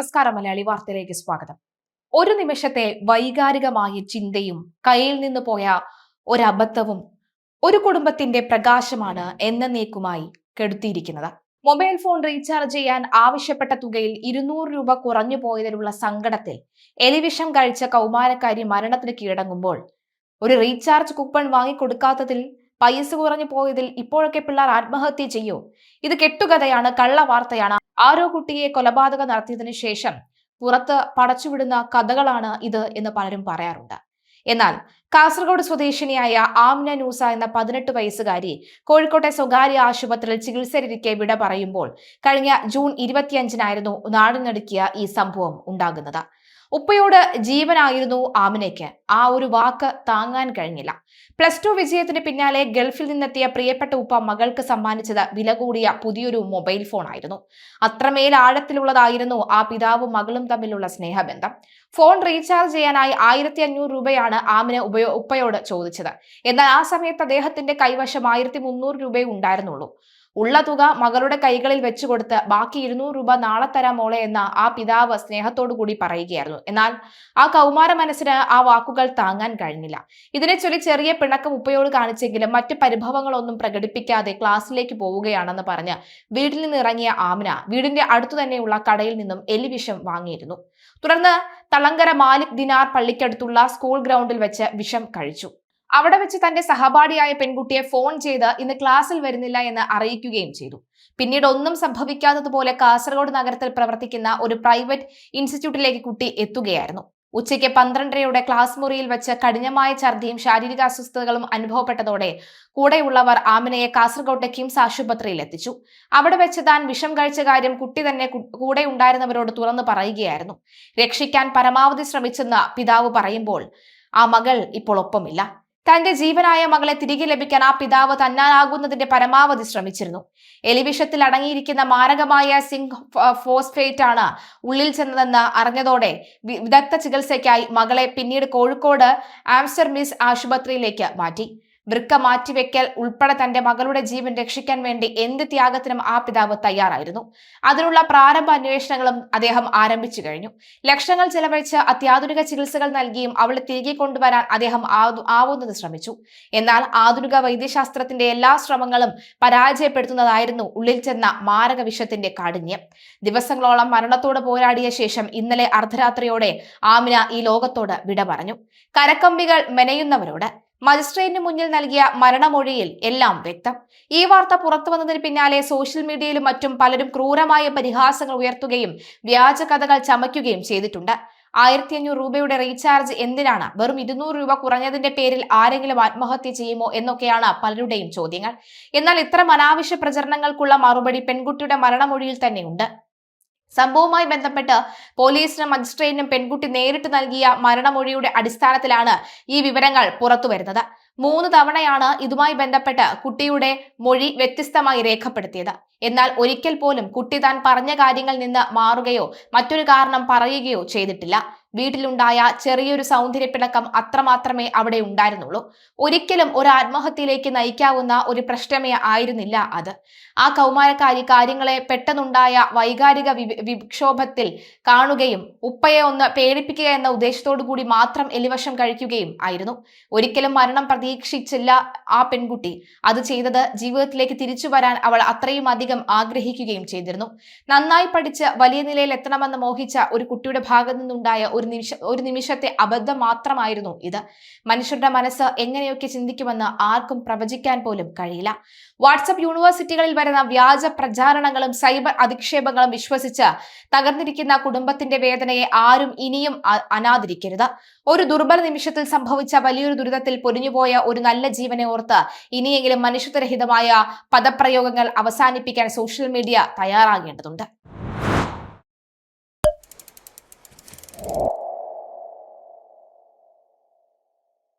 നമസ്കാരം. മലയാളി വാർത്തയിലേക്ക് സ്വാഗതം. ഒരു നിമിഷത്തെ വൈകാരികമായ ചിന്തയും കയ്യിൽ നിന്ന് പോയ ഒരബദ്ധവും ഒരു കുടുംബത്തിന്റെ പ്രകാശമാണ് എന്നേക്കുമായി കെടുത്തിയിരിക്കുന്നത്. മൊബൈൽ ഫോൺ റീചാർജ് ചെയ്യാൻ ആവശ്യപ്പെട്ട തുകയിൽ 200 രൂപ കുറഞ്ഞു പോയതിലുള്ള സങ്കടത്തിൽ എലിവിഷം കഴിച്ച കൗമാരക്കാരി മരണത്തിന് കീഴടങ്ങുമ്പോൾ ഒരു റീചാർജ് കൂപ്പൺ വാങ്ങിക്കൊടുക്കാത്തതിൽ പൈസ കുറഞ്ഞു പോയതിൽ ഇപ്പോഴൊക്കെ പിള്ളേർ ആത്മഹത്യ ചെയ്യോ? ഇത് കെട്ടുകഥയാണ്, കള്ളവാർത്തയാണ്. ആരോ കുട്ടിയെ കൊലപാതകം നടത്തിയതിനു ശേഷം പുറത്ത് പടച്ചുവിടുന്ന കഥകളാണ് ഇത് എന്ന് പലരും പറയാറുണ്ട്. എന്നാൽ കാസർഗോഡ് സ്വദേശിനിയായ ആംന നൂസ എന്ന 18 വയസ്സുകാരി കോഴിക്കോട്ടെ സ്വകാര്യ ആശുപത്രിയിൽ ചികിത്സയിലിരിക്കെ വിട പറയുമ്പോൾ കഴിഞ്ഞ ജൂൺ 25-നായിരുന്നു നാടിനടുക്കിയ ഈ സംഭവം ഉണ്ടാകുന്നത്. ഉപ്പയോട് ജീവനായിരുന്നു ആമിനയ്ക്ക്. ആ ഒരു വാക്ക് താങ്ങാൻ കഴിഞ്ഞില്ല. +2 വിജയത്തിന് പിന്നാലെ ഗൾഫിൽ നിന്നെത്തിയ പ്രിയപ്പെട്ട ഉപ്പ മകൾക്ക് സമ്മാനിച്ചത് വില കൂടിയ പുതിയൊരു മൊബൈൽ ഫോൺ ആയിരുന്നു. അത്രമേൽ ആഴത്തിലുള്ളതായിരുന്നു ആ പിതാവും മകളും തമ്മിലുള്ള സ്നേഹബന്ധം. ഫോൺ റീചാർജ് ചെയ്യാനായി 1500 രൂപയാണ് ആമിന ഉപ്പയോട് ചോദിച്ചത്. എന്നാൽ ആ സമയത്ത് അദ്ദേഹത്തിന്റെ കൈവശം 1300 രൂപയേ ഉണ്ടായിരുന്നുള്ളൂ. ഉള്ള തുക മകളുടെ കൈകളിൽ വെച്ചുകൊടുത്ത് ബാക്കി 200 രൂപ നാളെ തരാം മോളെ എന്ന ആ പിതാവ് സ്നേഹത്തോടു കൂടി പറയുകയായിരുന്നു. എന്നാൽ ആ കൗമാര മനസ്സിന് ആ വാക്കുകൾ താങ്ങാൻ കഴിഞ്ഞില്ല. ഇതിനെ ചൊല്ലി ചെറിയ പിണക്കം ഉപ്പയോട് കാണിച്ചെങ്കിലും മറ്റു പരിഭവങ്ങളൊന്നും പ്രകടിപ്പിക്കാതെ ക്ലാസ്സിലേക്ക് പോവുകയാണെന്ന് പറഞ്ഞ് വീട്ടിൽ നിന്ന് ഇറങ്ങിയ ആമിന വീടിന്റെ അടുത്തു തന്നെയുള്ള കടയിൽ നിന്നും എലിവിഷം വാങ്ങിയിരുന്നു. തുടർന്ന് തളങ്കര മാലിക് ദിനാർ പള്ളിക്കടുത്തുള്ള സ്കൂൾ ഗ്രൗണ്ടിൽ വെച്ച് വിഷം കഴിച്ചു. അവിടെ വെച്ച് തന്റെ സഹപാഠിയായ പെൺകുട്ടിയെ ഫോൺ ചെയ്ത് ഇന്ന് ക്ലാസ്സിൽ വരുന്നില്ല എന്ന് അറിയിക്കുകയും ചെയ്തു. പിന്നീട് ഒന്നും സംഭവിക്കാത്തതുപോലെ കാസർഗോഡ് നഗരത്തിൽ പ്രവർത്തിക്കുന്ന ഒരു പ്രൈവറ്റ് ഇൻസ്റ്റിറ്റ്യൂട്ടിലേക്ക് കുട്ടി എത്തുകയായിരുന്നു. ഉച്ചയ്ക്ക് 12:30 ക്ലാസ് മുറിയിൽ വെച്ച് കഠിനമായ ഛർദിയും ശാരീരിക അസ്വസ്ഥതകളും അനുഭവപ്പെട്ടതോടെ കൂടെയുള്ളവർ ആമിനയെ കാസർഗോട്ടെ കിംസ് ആശുപത്രിയിൽ എത്തിച്ചു. അവിടെ വെച്ച് താൻ വിഷം കഴിച്ച കാര്യം കുട്ടി തന്നെ കൂടെ ഉണ്ടായിരുന്നവരോട് തുറന്നു പറയുകയായിരുന്നു. രക്ഷിക്കാൻ പരമാവധി ശ്രമിച്ചെന്ന് പിതാവ് പറയുമ്പോൾ ആ മകൾ ഇപ്പോൾ ഒപ്പമില്ല. തന്റെ ജീവനായ മകളെ തിരികെ ലഭിക്കാൻ ആ പിതാവ് തന്നാലാകുന്നതിന്റെ പരമാവധി ശ്രമിച്ചിരുന്നു. എലിവിഷത്തിൽ അടങ്ങിയിരിക്കുന്ന മാരകമായ സിങ്ക് ഫോസ്ഫേറ്റ് ആണ് ഉള്ളിൽ ചെന്നതെന്ന് അറിഞ്ഞതോടെ വിദഗ്ധ ചികിത്സയ്ക്കായി മകളെ പിന്നീട് കോഴിക്കോട് ആംസ്റ്റർമിസ് ആശുപത്രിയിലേക്ക് മാറ്റി. വൃക്ക മാറ്റിവെക്കൽ ഉൾപ്പെടെ തന്റെ മകളുടെ ജീവൻ രക്ഷിക്കാൻ വേണ്ടി എന്ത് ത്യാഗത്തിനും ആ പിതാവ് തയ്യാറായിരുന്നു. അതിനുള്ള പ്രാരംഭ അന്വേഷണങ്ങളും അദ്ദേഹം ആരംഭിച്ചു കഴിഞ്ഞു. ലക്ഷങ്ങൾ ചെലവഴിച്ച് അത്യാധുനിക ചികിത്സകൾ നൽകിയും അവളെ തിരികെ കൊണ്ടുവരാൻ അദ്ദേഹം ആവുന്നത് ശ്രമിച്ചു. എന്നാൽ ആധുനിക വൈദ്യശാസ്ത്രത്തിന്റെ എല്ലാ ശ്രമങ്ങളും പരാജയപ്പെടുത്തുന്നതായിരുന്നു ഉള്ളിൽ ചെന്ന മാരക വിഷത്തിന്റെ കാഠിന്യം. ദിവസങ്ങളോളം മരണത്തോട് പോരാടിയ ശേഷം ഇന്നലെ അർദ്ധരാത്രിയോടെ ആമിന ഈ ലോകത്തോട് വിട പറഞ്ഞു. കരക്കമ്പികൾ മെനയുന്നവരോട് മജിസ്ട്രേറ്റിന് മുന്നിൽ നൽകിയ മരണമൊഴിയിൽ എല്ലാം വ്യക്തം. ഈ വാർത്ത പുറത്തു വന്നതിന് പിന്നാലെ സോഷ്യൽ മീഡിയയിലും മറ്റും പലരും ക്രൂരമായ പരിഹാസങ്ങൾ ഉയർത്തുകയും വ്യാജ കഥകൾ ചമയ്ക്കുകയും ചെയ്തിട്ടുണ്ട്. 1500 രൂപയുടെ റീചാർജ് എന്തിനാണ്? വെറും 200 രൂപ കുറഞ്ഞതിന്റെ പേരിൽ ആരെങ്കിലും ആത്മഹത്യ ചെയ്യുമോ എന്നൊക്കെയാണ് പലരുടെയും ചോദ്യങ്ങൾ. എന്നാൽ ഇത്തരം അനാവശ്യ പ്രചരണങ്ങൾക്കുള്ള മറുപടി പെൺകുട്ടിയുടെ മരണമൊഴിയിൽ തന്നെയുണ്ട്. സംഭവവുമായി ബന്ധപ്പെട്ട് പോലീസിനും മജിസ്ട്രേറ്റിനും പെൺകുട്ടി നേരിട്ട് നൽകിയ മരണമൊഴിയുടെ അടിസ്ഥാനത്തിലാണ് ഈ വിവരങ്ങൾ പുറത്തുവരുന്നത്. 3 തവണയാണ് ഇതുമായി ബന്ധപ്പെട്ട് കുട്ടിയുടെ മൊഴി വ്യത്യസ്തമായി രേഖപ്പെടുത്തിയത്. എന്നാൽ ഒരിക്കൽ പോലും കുട്ടി താൻ പറഞ്ഞ കാര്യങ്ങളിൽ നിന്ന് മാറുകയോ മറ്റൊരു കാരണം പറയുകയോ ചെയ്തിട്ടില്ല. വീട്ടിലുണ്ടായ ചെറിയൊരു സൗന്ദര്യപ്പിണക്കം അത്രമാത്രമേ അവിടെ ഉണ്ടായിരുന്നുള്ളൂ. ഒരിക്കലും ഒരു ആത്മഹത്യയിലേക്ക് നയിക്കാവുന്ന ഒരു പ്രശ്നമേ ആയിരുന്നില്ല അത്. ആ കൗമാരക്കാരി കാര്യങ്ങളെ പെട്ടെന്നുണ്ടായ വൈകാരിക വിക്ഷോഭത്തിൽ കാണുകയും ഉപ്പയെ ഒന്ന് പേടിപ്പിക്കുക എന്ന ഉദ്ദേശത്തോടു കൂടി മാത്രം എലിവശം കഴിക്കുകയും ആയിരുന്നു. ഒരിക്കലും മരണം പ്രതീക്ഷിച്ചില്ല ആ പെൺകുട്ടി. അത് ചെയ്തത് ജീവിതത്തിലേക്ക് തിരിച്ചു വരാൻ അവൾ അത്രയും അധികം ആഗ്രഹിക്കുകയും ചെയ്തിരുന്നു. നന്നായി പഠിച്ച് വലിയ നിലയിൽ എത്തണമെന്ന് മോഹിച്ച ഒരു കുട്ടിയുടെ ഭാഗത്തു നിന്നുണ്ടായ ഒരു നിമിഷത്തെ അബദ്ധം മാത്രമായിരുന്നു ഇത്. മനുഷ്യരുടെ മനസ്സ് എങ്ങനെയൊക്കെ ചിന്തിക്കുമെന്ന് ആർക്കും പ്രവചിക്കാൻ പോലും കഴിയില്ല. വാട്സ്ആപ്പ് യൂണിവേഴ്സിറ്റികളിൽ വരുന്ന വ്യാജ പ്രചാരണങ്ങളും സൈബർ അധിക്ഷേപങ്ങളും വിശ്വസിച്ച് തകർന്നിരിക്കുന്ന കുടുംബത്തിന്റെ വേദനയെ ആരും ഇനിയും അനാദരിക്കരുത്. ഒരു ദുർബല നിമിഷത്തിൽ സംഭവിച്ച വലിയൊരു ദുരിതത്തിൽ പൊരിഞ്ഞുപോയ ഒരു നല്ല ജീവനെ ഓർത്ത് ഇനിയെങ്കിലും മനുഷ്യത്വരഹിതമായ പദപ്രയോഗങ്ങൾ അവസാനിപ്പിക്കാൻ സോഷ്യൽ മീഡിയ തയ്യാറാകേണ്ടതുണ്ട്.